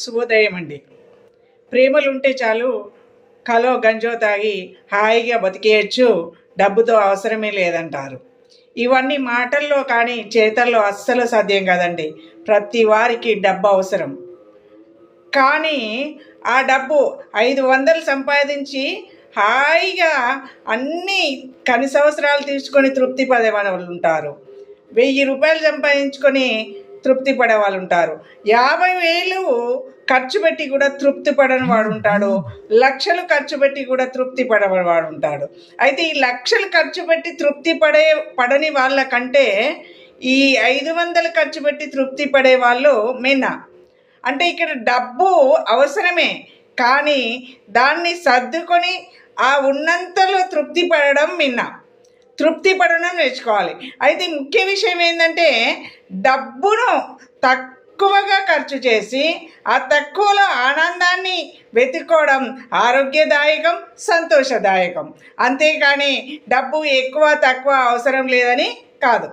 శుభోదయం అండి. ప్రేమలుంటే చాలు కలో గంజో తాగి హాయిగా బతికేయచ్చు, డబ్బుతో అవసరమే లేదంటారు. ఇవన్నీ మాటల్లో కానీ చేతల్లో అస్సలు సాధ్యం కాదండి. ప్రతి వారికి డబ్బు అవసరం. కానీ ఆ డబ్బు 500 సంపాదించి హాయిగా అన్నీ కనీసవసరాలు తీర్చుకొని తృప్తి పడే వాళ్ళు ఉంటారు. 1000 రూపాయలు సంపాదించుకొని తృప్తి పడే వాళ్ళు ఉంటారు. 50,000 ఖర్చు పెట్టి కూడా తృప్తి పడని వాడు ఉంటాడు. లక్షలు ఖర్చు పెట్టి కూడా తృప్తి పడేవాడు ఉంటాడు. అయితే ఈ లక్షలు ఖర్చు పెట్టి తృప్తి పడని వాళ్ళకంటే ఈ 500 ఖర్చు పెట్టి తృప్తి పడే వాళ్ళు మిన్న. అంటే ఇక్కడ డబ్బు అవసరమే, కానీ దాన్ని సర్దుకొని ఆ ఉన్నంతలో తృప్తి పడడం మిన్న. తృప్తి పడడం నేర్చుకోవాలి. అయితే ముఖ్య విషయం ఏంటంటే డబ్బును తక్కువగా ఖర్చు చేసి ఆ తక్కువలో ఆనందాన్ని వెతుక్కోవడం ఆరోగ్యదాయకం, సంతోషదాయకం. అంతేకాని డబ్బు ఎక్కువ తక్కువ అవసరం లేదని కాదు.